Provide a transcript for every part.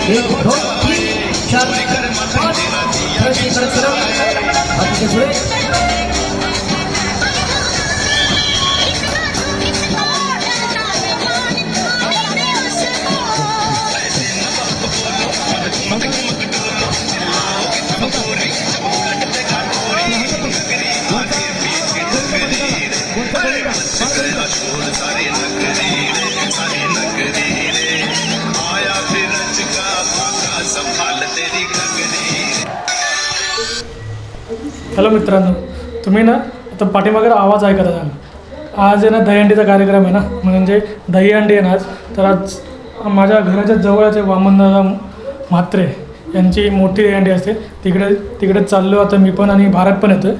1 2 3 4 5 third इकडे सरळ बाकीचे पुढे हॅलो मित्रांनो, तुम्ही ना आता पाठीमागे आवाज ऐकत असाल. आज आहे ना दहीहंडीचा कार्यक्रम आहे ना, म्हणजे दहीहंडी आहे ना आज. तर आज माझ्या घराच्या जवळच वामनदादा म्हात्रे यांची मोठी दहीहंडी असते. तिकडे चाललो आता मी पण, आणि भारत पण येतो आहे.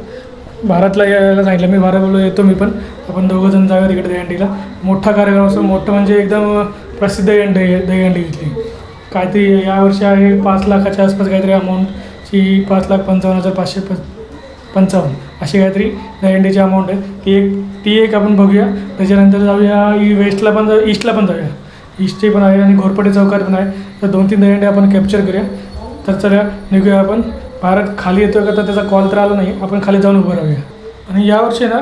भारतला यायला सांगितलं, मी भारत बोललो येतो मी पण. आपण दोघंजण जाऊया तिकडे दहीहंडीला. मोठा कार्यक्रम असतो, मोठं म्हणजे एकदम प्रसिद्ध दहीहंडी इथली. काहीतरी यावर्षी आहे 5 लाखाच्या आसपास काहीतरी अमाऊंटची, 5,55,555 अशी काहीतरी दहीहंडीची अमाऊंट आहे. ती एक आपण बघूया. त्याच्यानंतर जाऊया ईस्टला पण जाऊया. ईस्टची पण आहे आणि घोरपडे चौकात पण आहे. तर 2-3 दहीहंडी आपण कॅप्चर करूया. तर चला निघूया आपण. भारत खाली येतो का तर त्याचा कॉल तर आला नाही, आपण खाली जाऊन उभं राहूया. आणि यावर्षी ना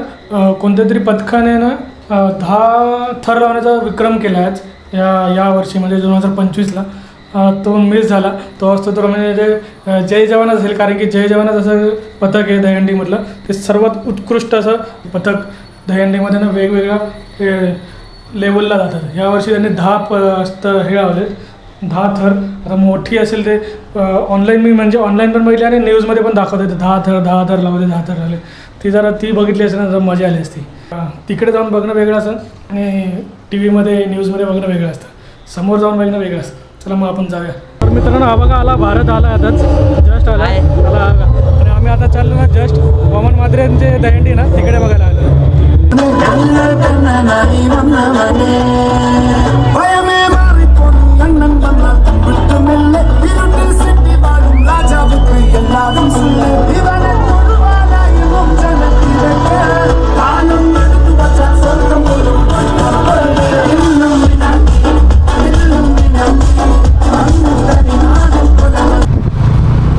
कोणत्या तरी पथकाने ना 10 थर लावण्याचा विक्रम केला आहे यावर्षी, म्हणजे 2025ला. तो मिस झाला. तो असतो तर म्हणजे जय जवान असेल, कारण की जय जवानच असं पथक आहे दहीहंडीमधलं. ते सर्वात उत्कृष्ट असं पथक दहीहंडीमध्ये ना वेगवेगळ्या लेवलला जातात. यावर्षी त्यांनी 10 हे लावले, 10 थर. आता मोठी असेल ते ऑनलाईन मी ऑनलाईन पण बघितली आणि न्यूजमध्ये पण दाखवत होते 10 थर लावले, 10 थर लावले. ती बघितली असेल ना, जरा मजा आली असती. तिकडे जाऊन बघणं वेगळं असतं आणि टीव्हीमध्ये न्यूजमध्ये बघणं वेगळं असतं. समोर जाऊन बघणं वेगळं असतं. चला मग आपण जाऊया. तर मित्रांनो, हा बघा आला, भारत आला आताच, जस्ट आला. आणि आम्ही आता चाललो ना जस्ट वामन म्हात्रेंचे दहीहंडी ना तिकडे बघायला आलो.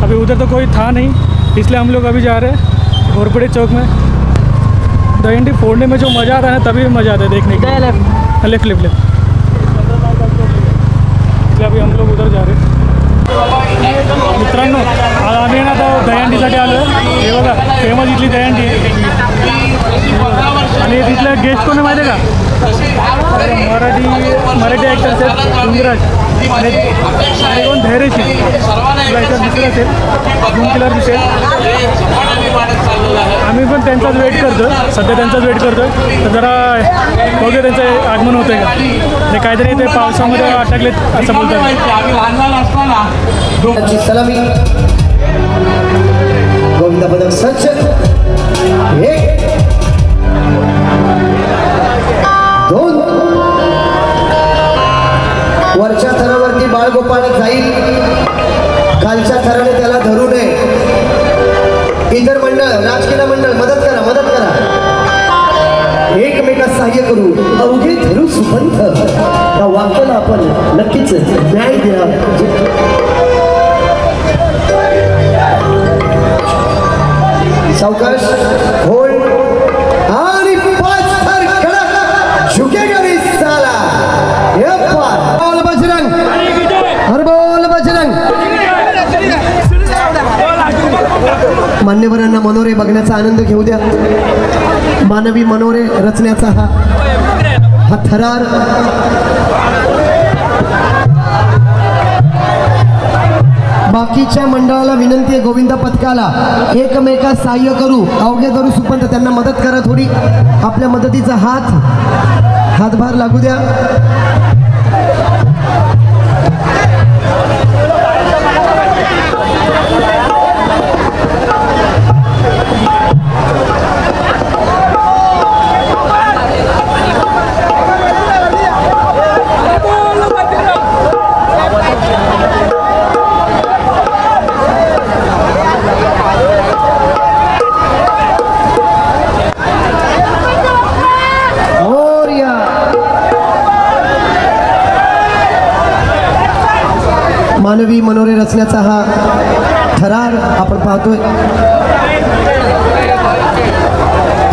अभी उधर तो कोई था नहीं, इसलिए हम लोग अभी जा रहे हैं घोरपड़े चौक में. दहीहंडी फोड़ने में जो मज़ा आता है ना, तभी मज़ा आता है देखने के. लेफ्ट. इसलिए अभी हम लोग उधर जा रहे हैं. मित्रांनो, आम्ही ना आता दहीहंडीसाठी आलो आहे. हे बघा, फेमस इथली दहीहंडी आहे. आणि तिथले गेस्ट कोण आहे माहिती आहे का? मराठी ॲक्टर्स आहेत, इंग्रज आणि कोण धैर्यशील. तुला इथं दिसत असेल, झूम केल्यावर दिसेल. आम्ही पण त्यांचाच वेट करतो, सध्या त्यांचाच वेट करतो. तर जरा बघूया त्यांचं आगमन होतं आहे का. ते काहीतरी ते पावसामध्ये अटकलेत असं बोलतात. सलामी गोविंदा पदक सज्ज. 1 2 वरच्या थरावरती बाळगोपाळ जाईल, खालच्या थराने त्याला धरू नये. इतर मंडळ, राजकीय मंडळ मदत करा. एकमेकास सहाय्य करू, अवघे धरू सुपंथ. त्या वाक्याला आपण नक्कीच न्याय द्या. सावकाश, होल्ड आणि 5 थर कडक. झुकेगा नहीं साला. ये पार बोल बजरंग, हर बोल बजरंग. मान्यवरांना मनोरे बघण्याचा आनंद घेऊ द्या. मानवी मनोरे रचण्याचा हा थरार. बाकीच्या मंडळाला विनंती आहे, गोविंदा पथकाला एकमेकास सहाय्य करू, अवघे धरू सुपंथ. त्यांना मदत करा थोडी. आपल्या मदतीचा हातभार लागू द्या. गणपती मनोरे रचण्याचा हा थरार आपण पाहतोय.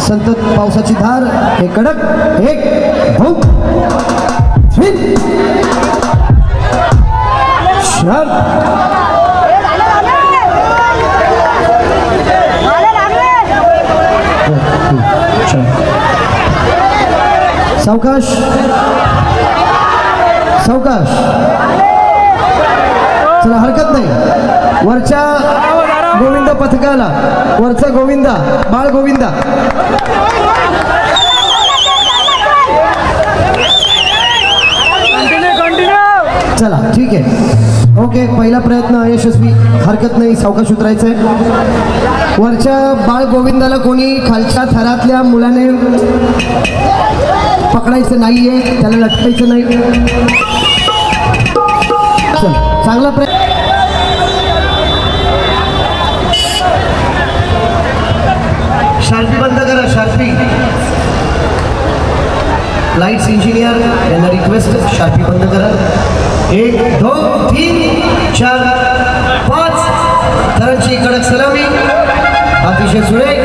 संतत पावसाची धार, हे कडक, एक भूक सावकाश सावकाश, चला हरकत नाही. वरच्या गोविंद पथकाला, वरचा गोविंदा, बाळ गोविंदा, चला ठीक आहे. ओके, पहिला प्रयत्न अयशस्वी, हरकत नाही, सावकाश उतरायचंय. वरच्या बाळ गोविंदाला कोणी खालच्या थरातल्या मुलाने पकडायचं नाहीये, त्याला लटकायचं नाही. चल, चांगला प्रयत्न. शार्पी बंद करा, शार्पी. लाईट्स इंजिनियर यांना रिक्वेस्ट, शार्पी बंद करा. 1 2 3 4 5 थरांची कडक सलामी, अतिशय सुरेख.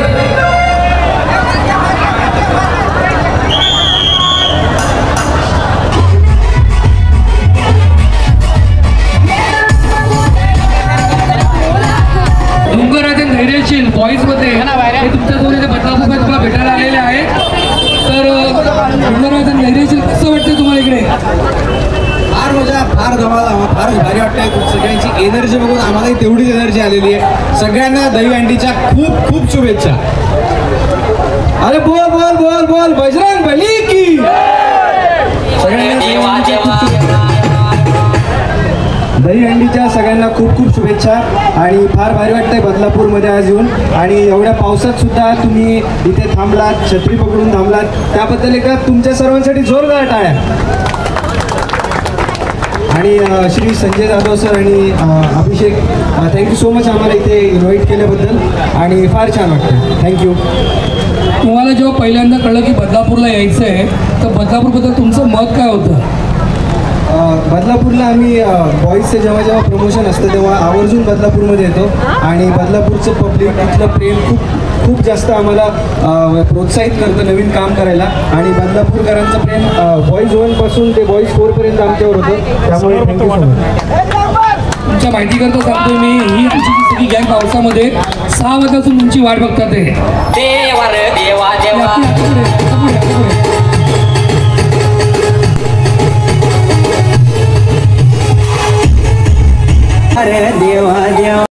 डोंगरराजन धैर्यशील बॉईजमध्ये हे तुमच्या दोन इथे बदलापूरमध्ये तुला भेटायला आलेले आहेत. तर डोंगरराजन धैर्यशील कसं वाटतं तुम्हाला इकडे? फार मजा, फार धमाल, फारच भारी वाटतंय. सगळ्यांची एनर्जी बघून आम्हालाही तेवढीच एनर्जी आलेली आहे. सगळ्यांना दहीहंडीच्या खूप खूप शुभेच्छा. अरे बोल बोल बोल बोल बजरंग बली की. दहीहंडीच्या सगळ्यांना खूप खूप शुभेच्छा. आणि फार भारी वाटतंय बदलापूरमध्ये आज येऊन, आणि एवढ्या पावसात सुद्धा तुम्ही इथे थांबलात, छत्री पकडून थांबलात, त्याबद्दल एका तुमच्या सर्वांसाठी जोरदार टाळ्या. आणि श्री संजय जाधव सर आणि अभिषेक, थँक्यू सो मच आम्हाला इथे इन्व्हाइट केल्याबद्दल, आणि फार छान वाटतं. थँक्यू. तुम्हाला जेव्हा पहिल्यांदा कळलं की बदलापूरला यायचं आहे, तर बदलापूरबद्दल तुमचं मत काय होतं? बदलापूरला आम्ही बॉईजचं जेव्हा जेव्हा प्रमोशन असतं तेव्हा आवर्जून बदलापूरमध्ये येतो, आणि बदलापूरचं पब्लिक, तिथलं प्रेम खूप जास्त आम्हाला प्रोत्साहित करतं नवीन काम करायला. आणि बदलापूरकरांचं प्रेम बॉईज 1पासून ते बॉईज 4पर्यंत आमच्यावर होतं. त्यामुळे थँक्यू सो मच. तुमच्या माहितीकरता सांगतो मी, ही आमची सगळी गँग पावसामध्ये 6 वाजतापासून तुमची वाट बघतात आहे. अरे देवा देवा.